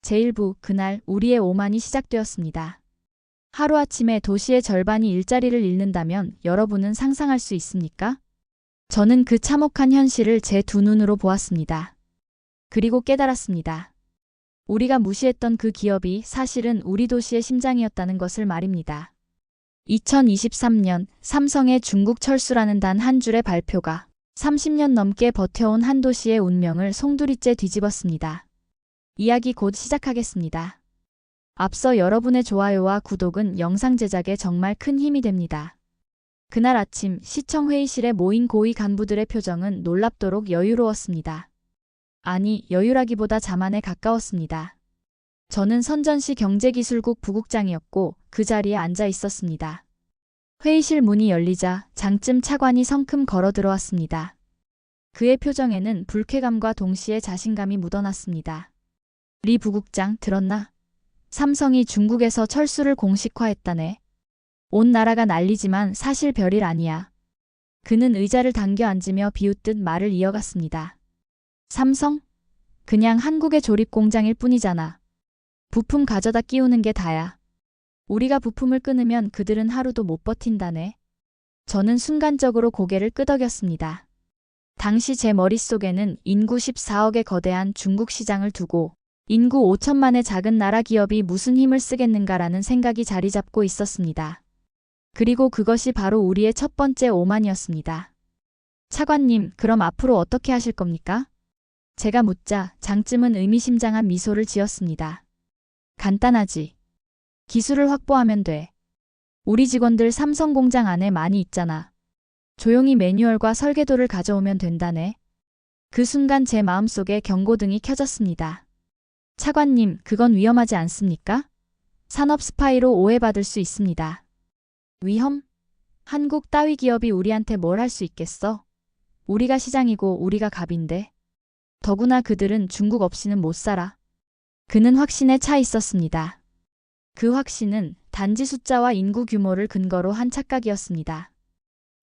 제1부 그날 우리의 오만이 시작되었습니다. 하루아침에 도시의 절반이 일자리를 잃는다면 여러분은 상상할 수 있습니까? 저는 그 참혹한 현실을 제 두 눈으로 보았습니다. 그리고 깨달았습니다. 우리가 무시했던 그 기업이 사실은 우리 도시의 심장이었다는 것을 말입니다. 2023년 삼성의 중국 철수라는 단 한 줄의 발표가 30년 넘게 버텨온 한 도시의 운명을 송두리째 뒤집었습니다. 이야기 곧 시작하겠습니다. 앞서 여러분의 좋아요와 구독은 영상 제작에 정말 큰 힘이 됩니다. 그날 아침 시청 회의실에 모인 고위 간부들의 표정은 놀랍도록 여유로웠습니다. 아니, 여유라기보다 자만에 가까웠습니다. 저는 선전시 경제기술국 부국장이었고 그 자리에 앉아 있었습니다. 회의실 문이 열리자 장쯤 차관이 성큼 걸어 들어왔습니다. 그의 표정에는 불쾌감과 동시에 자신감이 묻어났습니다. 리 부국장, 들었나? 삼성이 중국에서 철수를 공식화했다네. 온 나라가 난리지만 사실 별일 아니야. 그는 의자를 당겨 앉으며 비웃듯 말을 이어갔습니다. 삼성? 그냥 한국의 조립공장일 뿐이잖아. 부품 가져다 끼우는 게 다야. 우리가 부품을 끊으면 그들은 하루도 못 버틴다네. 저는 순간적으로 고개를 끄덕였습니다. 당시 제 머릿속에는 인구 14억의 거대한 중국 시장을 두고 인구 5천만의 작은 나라 기업이 무슨 힘을 쓰겠는가라는 생각이 자리 잡고 있었습니다. 그리고 그것이 바로 우리의 첫 번째 오만이었습니다. 차관님, 그럼 앞으로 어떻게 하실 겁니까? 제가 묻자 장쯤은 의미심장한 미소를 지었습니다. 간단하지. 기술을 확보하면 돼. 우리 직원들 삼성 공장 안에 많이 있잖아. 조용히 매뉴얼과 설계도를 가져오면 된다네. 그 순간 제 마음속에 경고등이 켜졌습니다. 차관님, 그건 위험하지 않습니까? 산업 스파이로 오해받을 수 있습니다. 위험? 한국 따위 기업이 우리한테 뭘 할 수 있겠어? 우리가 시장이고 우리가 갑인데. 더구나 그들은 중국 없이는 못 살아. 그는 확신에 차 있었습니다. 그 확신은 단지 숫자와 인구 규모를 근거로 한 착각이었습니다.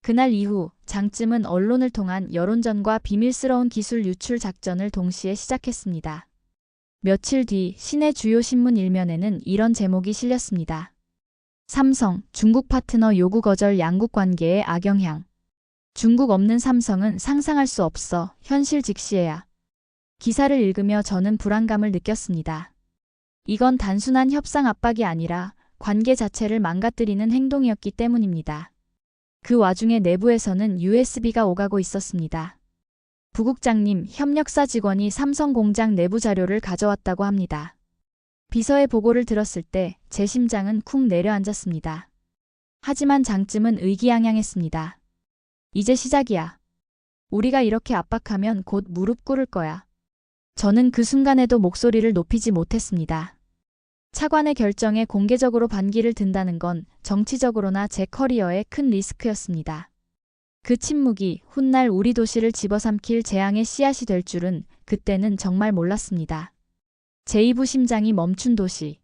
그날 이후 장쯤은 언론을 통한 여론전과 비밀스러운 기술 유출 작전을 동시에 시작했습니다. 며칠 뒤 시내 주요 신문 일면에는 이런 제목이 실렸습니다. 삼성, 중국 파트너 요구 거절 양국 관계의 악영향. 중국 없는 삼성은 상상할 수 없어. 현실 직시해야. 기사를 읽으며 저는 불안감을 느꼈습니다. 이건 단순한 협상 압박이 아니라 관계 자체를 망가뜨리는 행동이었기 때문입니다. 그 와중에 내부에서는 USB가 오가고 있었습니다. 부국장님, 협력사 직원이 삼성 공장 내부 자료를 가져왔다고 합니다. 비서의 보고를 들었을 때 제 심장은 쿵 내려앉았습니다. 하지만 장쯤은 의기양양했습니다. 이제 시작이야. 우리가 이렇게 압박하면 곧 무릎 꿇을 거야. 저는 그 순간에도 목소리를 높이지 못했습니다. 차관의 결정에 공개적으로 반기를 든다는 건 정치적으로나 제 커리어에 큰 리스크였습니다. 그 침묵이 훗날 우리 도시를 집어삼킬 재앙의 씨앗이 될 줄은 그때는 정말 몰랐습니다. 제2부 심장이 멈춘 도시.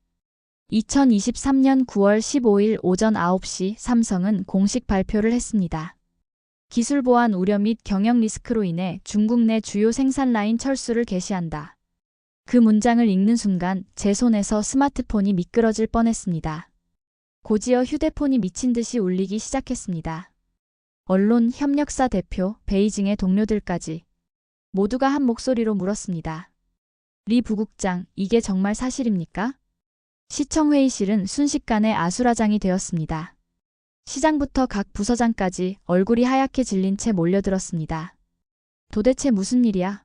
2023년 9월 15일 오전 9시 삼성은 공식 발표를 했습니다. 기술 보안 우려 및 경영 리스크로 인해 중국 내 주요 생산 라인 철수를 개시한다. 그 문장을 읽는 순간 제 손에서 스마트폰이 미끄러질 뻔했습니다. 곧이어 휴대폰이 미친 듯이 울리기 시작했습니다. 언론, 협력사 대표, 베이징의 동료들까지 모두가 한 목소리로 물었습니다. 리 부국장, 이게 정말 사실입니까? 시청 회의실은 순식간에 아수라장이 되었습니다. 시장부터 각 부서장까지 얼굴이 하얗게 질린 채 몰려들었습니다. 도대체 무슨 일이야?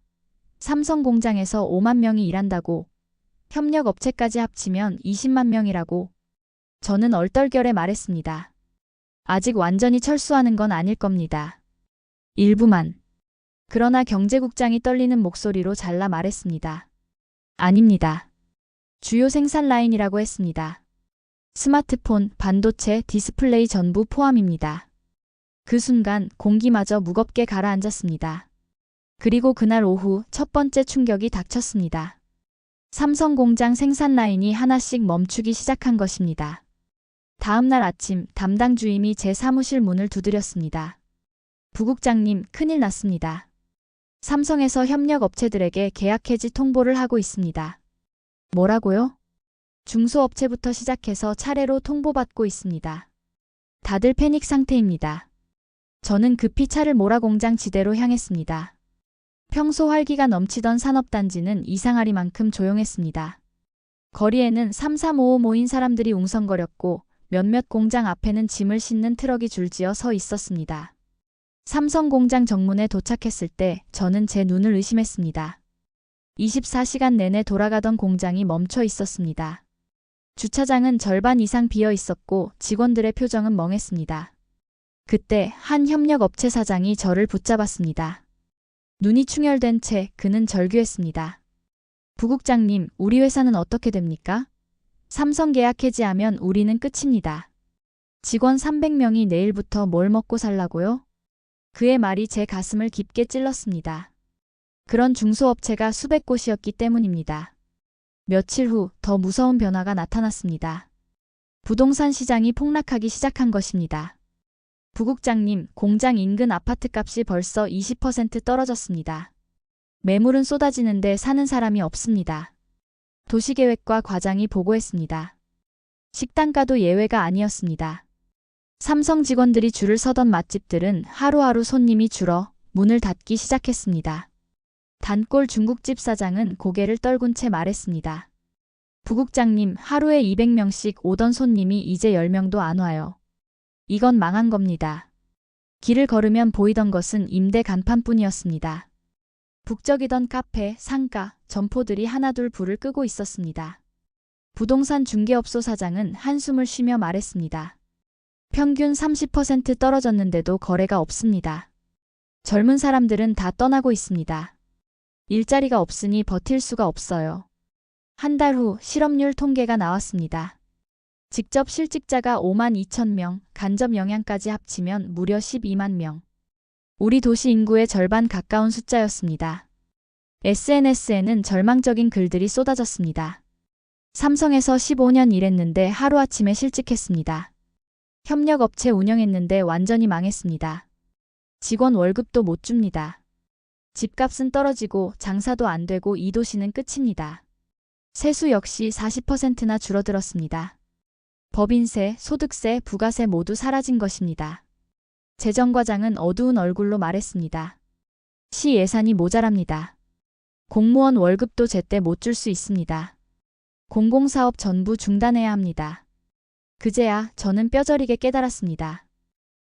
삼성 공장에서 5만 명이 일한다고. 협력 업체까지 합치면 20만 명이라고. 저는 얼떨결에 말했습니다. 아직 완전히 철수하는 건 아닐 겁니다. 일부만. 그러나 경제국장이 떨리는 목소리로 잘라 말했습니다. 아닙니다. 주요 생산 라인이라고 했습니다. 스마트폰, 반도체, 디스플레이 전부 포함입니다. 그 순간 공기마저 무겁게 가라앉았습니다. 그리고 그날 오후 첫 번째 충격이 닥쳤습니다. 삼성 공장 생산 라인이 하나씩 멈추기 시작한 것입니다. 다음 날 아침 담당 주임이 제 사무실 문을 두드렸습니다. 부국장님, 큰일 났습니다. 삼성에서 협력 업체들에게 계약 해지 통보를 하고 있습니다. 뭐라고요? 중소업체부터 시작해서 차례로 통보받고 있습니다. 다들 패닉 상태입니다. 저는 급히 차를 몰아 공장 지대로 향했습니다. 평소 활기가 넘치던 산업단지는 이상하리만큼 조용했습니다. 거리에는 3355 모인 사람들이 웅성거렸고 몇몇 공장 앞에는 짐을 싣는 트럭이 줄지어 서 있었습니다. 삼성 공장 정문에 도착했을 때 저는 제 눈을 의심했습니다. 24시간 내내 돌아가던 공장이 멈춰 있었습니다. 주차장은 절반 이상 비어 있었고 직원들의 표정은 멍했습니다. 그때 한 협력업체 사장이 저를 붙잡았습니다. 눈이 충혈된 채 그는 절규했습니다. 부국장님, 우리 회사는 어떻게 됩니까? 삼성 계약 해지하면 우리는 끝입니다. 직원 300명이 내일부터 뭘 먹고 살라고요? 그의 말이 제 가슴을 깊게 찔렀습니다. 그런 중소업체가 수백 곳이었기 때문입니다. 며칠 후 더 무서운 변화가 나타났습니다. 부동산 시장이 폭락하기 시작한 것입니다. 부국장님, 공장 인근 아파트값이 벌써 20% 떨어졌습니다. 매물은 쏟아지는데 사는 사람이 없습니다. 도시계획과 과장이 보고했습니다. 식당가도 예외가 아니었습니다. 삼성 직원들이 줄을 서던 맛집들은 하루하루 손님이 줄어 문을 닫기 시작했습니다. 단골 중국집 사장은 고개를 떨군 채 말했습니다. 부국장님, 하루에 200명씩 오던 손님이 이제 10명도 안 와요. 이건 망한 겁니다. 길을 걸으면 보이던 것은 임대 간판뿐이었습니다. 북적이던 카페, 상가, 점포들이 하나둘 불을 끄고 있었습니다. 부동산 중개업소 사장은 한숨을 쉬며 말했습니다. 평균 30% 떨어졌는데도 거래가 없습니다. 젊은 사람들은 다 떠나고 있습니다. 일자리가 없으니 버틸 수가 없어요. 한 달 후 실업률 통계가 나왔습니다. 직접 실직자가 5만 2천 명, 간접 영향까지 합치면 무려 12만 명. 우리 도시 인구의 절반 가까운 숫자였습니다. SNS에는 절망적인 글들이 쏟아졌습니다. 삼성에서 15년 일했는데 하루아침에 실직했습니다. 협력업체 운영했는데 완전히 망했습니다. 직원 월급도 못 줍니다. 집값은 떨어지고 장사도 안 되고 이 도시는 끝입니다. 세수 역시 40%나 줄어들었습니다. 법인세, 소득세, 부가세 모두 사라진 것입니다. 재정과장은 어두운 얼굴로 말했습니다. 시 예산이 모자랍니다. 공무원 월급도 제때 못 줄 수 있습니다. 공공사업 전부 중단해야 합니다. 그제야 저는 뼈저리게 깨달았습니다.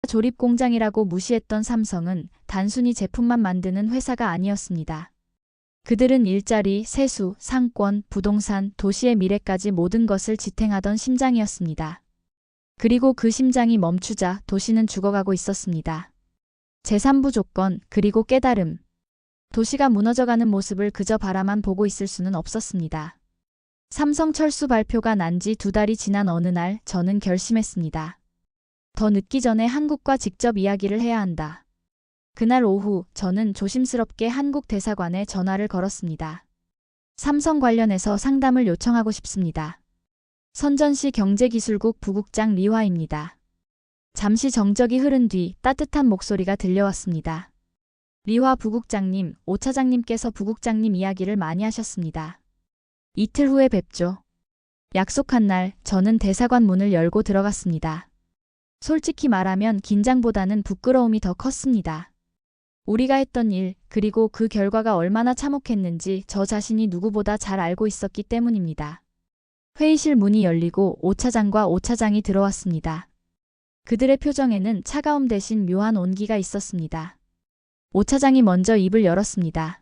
조립공장이라고 무시했던 삼성은 단순히 제품만 만드는 회사가 아니었습니다. 그들은 일자리, 세수, 상권, 부동산, 도시의 미래까지 모든 것을 지탱하던 심장이었습니다. 그리고 그 심장이 멈추자 도시는 죽어가고 있었습니다. 제3부 조건, 그리고 깨달음. 도시가 무너져가는 모습을 그저 바라만 보고 있을 수는 없었습니다. 삼성 철수 발표가 난 지 2달이 지난 어느 날 저는 결심했습니다. 더 늦기 전에 한국과 직접 이야기를 해야 한다. 그날 오후 저는 조심스럽게 한국 대사관에 전화를 걸었습니다. 삼성 관련해서 상담을 요청하고 싶습니다. 선전시 경제기술국 부국장 리화입니다. 잠시 정적이 흐른 뒤 따뜻한 목소리가 들려왔습니다. 리화 부국장님, 오 차장님께서 부국장님 이야기를 많이 하셨습니다. 이틀 후에 뵙죠. 약속한 날 저는 대사관 문을 열고 들어갔습니다. 솔직히 말하면 긴장보다는 부끄러움이 더 컸습니다. 우리가 했던 일, 그리고 그 결과가 얼마나 참혹했는지 저 자신이 누구보다 잘 알고 있었기 때문입니다. 회의실 문이 열리고 오 차장과 오 차장이 들어왔습니다. 그들의 표정에는 차가움 대신 묘한 온기가 있었습니다. 오 차장이 먼저 입을 열었습니다.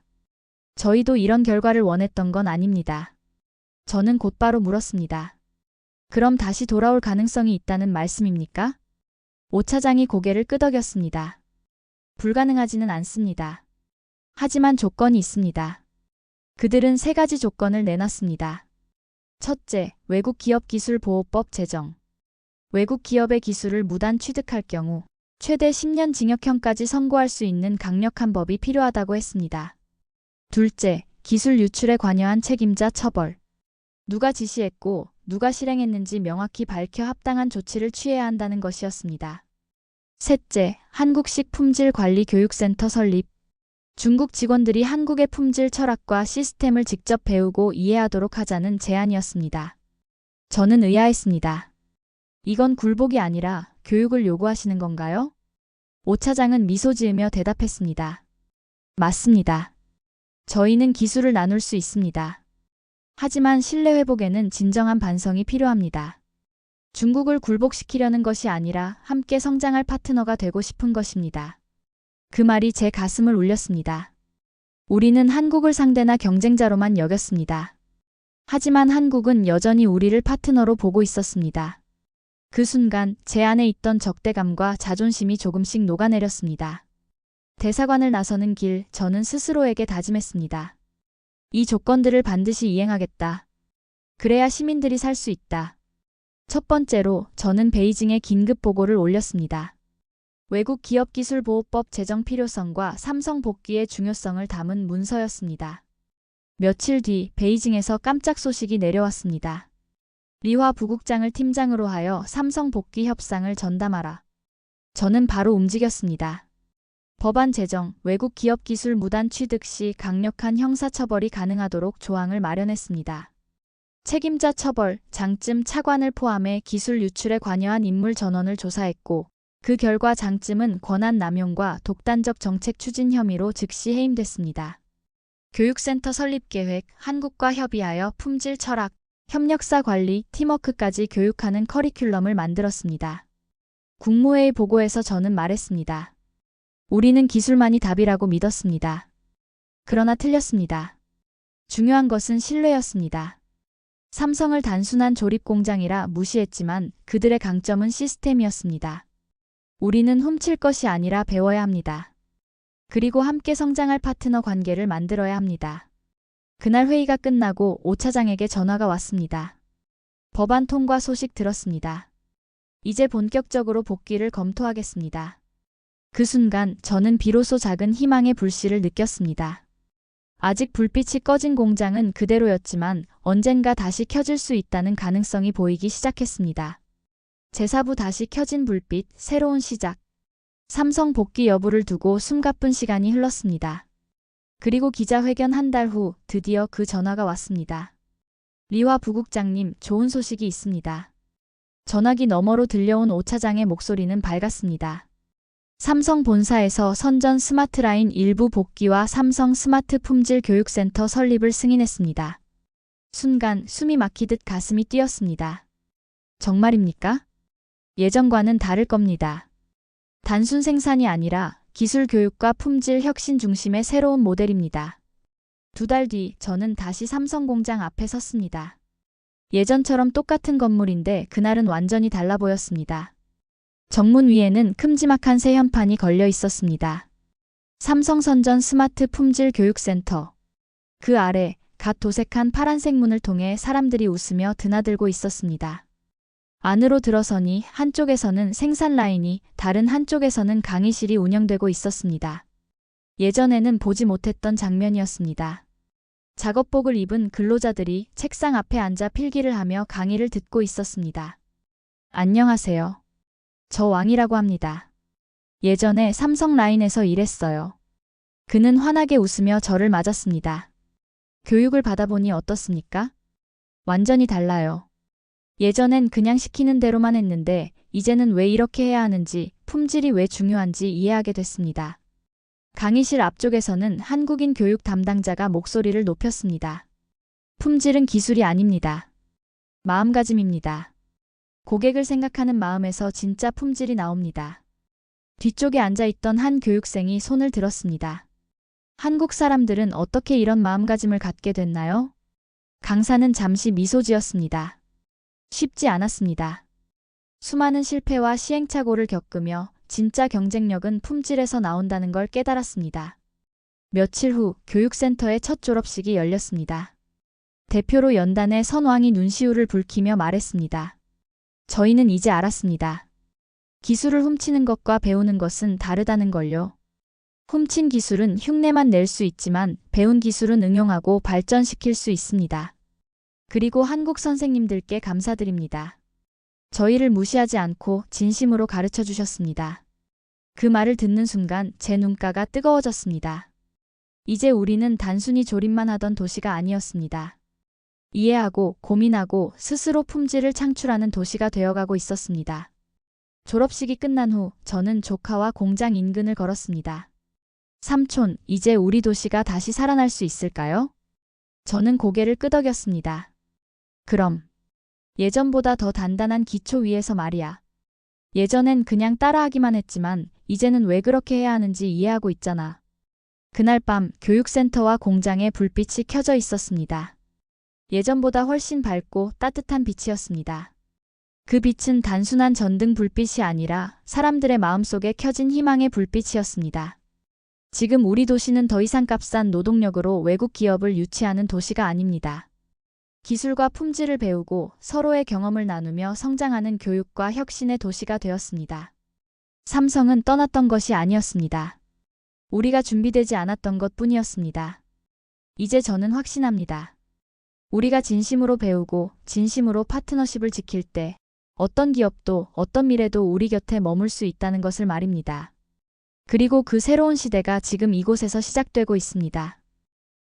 저희도 이런 결과를 원했던 건 아닙니다. 저는 곧바로 물었습니다. 그럼 다시 돌아올 가능성이 있다는 말씀입니까? 오 차장이 고개를 끄덕였습니다. 불가능하지는 않습니다. 하지만 조건이 있습니다. 그들은 3가지 조건을 내놨습니다. 첫째, 외국 기업 기술 보호법 제정. 외국 기업의 기술을 무단 취득할 경우 최대 10년 징역형까지 선고할 수 있는 강력한 법이 필요하다고 했습니다. 둘째, 기술 유출에 관여한 책임자 처벌. 누가 지시했고 누가 실행했는지 명확히 밝혀 합당한 조치를 취해야 한다는 것이었습니다. 셋째, 한국식 품질 관리 교육센터 설립. 중국 직원들이 한국의 품질 철학과 시스템을 직접 배우고 이해하도록 하자는 제안이었습니다. 저는 의아했습니다. 이건 굴복이 아니라 교육을 요구하시는 건가요? 오 차장은 미소 지으며 대답했습니다. 맞습니다. 저희는 기술을 나눌 수 있습니다. 하지만 신뢰 회복에는 진정한 반성이 필요합니다. 중국을 굴복시키려는 것이 아니라 함께 성장할 파트너가 되고 싶은 것입니다. 그 말이 제 가슴을 울렸습니다. 우리는 한국을 상대나 경쟁자로만 여겼습니다. 하지만 한국은 여전히 우리를 파트너로 보고 있었습니다. 그 순간 제 안에 있던 적대감과 자존심이 조금씩 녹아내렸습니다. 대사관을 나서는 길, 저는 스스로에게 다짐했습니다. 이 조건들을 반드시 이행하겠다. 그래야 시민들이 살 수 있다. 첫 번째로 저는 베이징에 긴급 보고를 올렸습니다. 외국 기업 기술 보호법 제정 필요성과 삼성 복귀의 중요성을 담은 문서였습니다. 며칠 뒤 베이징에서 깜짝 소식이 내려왔습니다. 리화 부국장을 팀장으로 하여 삼성 복귀 협상을 전담하라. 저는 바로 움직였습니다. 법안 제정, 외국 기업 기술 무단 취득 시 강력한 형사처벌이 가능하도록 조항을 마련했습니다. 책임자 처벌, 장쯤 차관을 포함해 기술 유출에 관여한 인물 전원을 조사했고 그 결과 장쯤은 권한 남용과 독단적 정책 추진 혐의로 즉시 해임됐습니다. 교육센터 설립 계획, 한국과 협의하여 품질 철학, 협력사 관리, 팀워크까지 교육하는 커리큘럼을 만들었습니다. 국무회의 보고에서 저는 말했습니다. 우리는 기술만이 답이라고 믿었습니다. 그러나 틀렸습니다. 중요한 것은 신뢰였습니다. 삼성을 단순한 조립 공장이라 무시했지만 그들의 강점은 시스템이었습니다. 우리는 훔칠 것이 아니라 배워야 합니다. 그리고 함께 성장할 파트너 관계를 만들어야 합니다. 그날 회의가 끝나고 오 차장에게 전화가 왔습니다. 법안 통과 소식 들었습니다. 이제 본격적으로 복귀를 검토하겠습니다. 그 순간 저는 비로소 작은 희망의 불씨를 느꼈습니다. 아직 불빛이 꺼진 공장은 그대로였지만 언젠가 다시 켜질 수 있다는 가능성이 보이기 시작했습니다. 제4부 다시 켜진 불빛, 새로운 시작. 삼성 복귀 여부를 두고 숨가쁜 시간이 흘렀습니다. 그리고 기자회견 한 달 후 드디어 그 전화가 왔습니다. 리화 부국장님, 좋은 소식이 있습니다. 전화기 너머로 들려온 오 차장의 목소리는 밝았습니다. 삼성 본사에서 선전 스마트라인 일부 복귀와 삼성 스마트 품질 교육센터 설립을 승인했습니다. 순간 숨이 막히듯 가슴이 뛰었습니다. 정말입니까? 예전과는 다를 겁니다. 단순 생산이 아니라 기술 교육과 품질 혁신 중심의 새로운 모델입니다. 2달 뒤 저는 다시 삼성 공장 앞에 섰습니다. 예전처럼 똑같은 건물인데 그날은 완전히 달라 보였습니다. 정문 위에는 큼지막한 새 현판이 걸려 있었습니다. 삼성 선전 스마트 품질 교육센터. 그 아래 갓 도색한 파란색 문을 통해 사람들이 웃으며 드나들고 있었습니다. 안으로 들어서니 한쪽에서는 생산 라인이, 다른 한쪽에서는 강의실이 운영되고 있었습니다. 예전에는 보지 못했던 장면이었습니다. 작업복을 입은 근로자들이 책상 앞에 앉아 필기를 하며 강의를 듣고 있었습니다. 안녕하세요. 저 왕이라고 합니다. 예전에 삼성 라인에서 일했어요. 그는 환하게 웃으며 저를 맞았습니다. 교육을 받아보니 어떻습니까? 완전히 달라요. 예전엔 그냥 시키는 대로만 했는데 이제는 왜 이렇게 해야 하는지, 품질이 왜 중요한지 이해하게 됐습니다. 강의실 앞쪽에서는 한국인 교육 담당자가 목소리를 높였습니다. 품질은 기술이 아닙니다. 마음가짐입니다. 고객을 생각하는 마음에서 진짜 품질이 나옵니다. 뒤쪽에 앉아있던 한 교육생이 손을 들었습니다. 한국 사람들은 어떻게 이런 마음가짐을 갖게 됐나요? 강사는 잠시 미소 지었습니다. 쉽지 않았습니다. 수많은 실패와 시행착오를 겪으며 진짜 경쟁력은 품질에서 나온다는 걸 깨달았습니다. 며칠 후 교육센터의 첫 졸업식이 열렸습니다. 대표로 연단의 선왕이 눈시울을 붉히며 말했습니다. 저희는 이제 알았습니다. 기술을 훔치는 것과 배우는 것은 다르다는 걸요. 훔친 기술은 흉내만 낼 수 있지만 배운 기술은 응용하고 발전시킬 수 있습니다. 그리고 한국 선생님들께 감사드립니다. 저희를 무시하지 않고 진심으로 가르쳐 주셨습니다. 그 말을 듣는 순간 제 눈가가 뜨거워졌습니다. 이제 우리는 단순히 조립만 하던 도시가 아니었습니다. 이해하고 고민하고 스스로 품질을 창출하는 도시가 되어가고 있었습니다. 졸업식이 끝난 후 저는 조카와 공장 인근을 걸었습니다. 삼촌, 이제 우리 도시가 다시 살아날 수 있을까요? 저는 고개를 끄덕였습니다. 그럼. 예전보다 더 단단한 기초 위에서 말이야. 예전엔 그냥 따라하기만 했지만 이제는 왜 그렇게 해야 하는지 이해하고 있잖아. 그날 밤 교육센터와 공장에 불빛이 켜져 있었습니다. 예전보다 훨씬 밝고 따뜻한 빛이었습니다. 그 빛은 단순한 전등 불빛이 아니라 사람들의 마음속에 켜진 희망의 불빛이었습니다. 지금 우리 도시는 더 이상 값싼 노동력으로 외국 기업을 유치하는 도시가 아닙니다. 기술과 품질을 배우고 서로의 경험을 나누며 성장하는 교육과 혁신의 도시가 되었습니다. 삼성은 떠났던 것이 아니었습니다. 우리가 준비되지 않았던 것뿐이었습니다. 이제 저는 확신합니다. 우리가 진심으로 배우고 진심으로 파트너십을 지킬 때 어떤 기업도 어떤 미래도 우리 곁에 머물 수 있다는 것을 말입니다. 그리고 그 새로운 시대가 지금 이곳에서 시작되고 있습니다.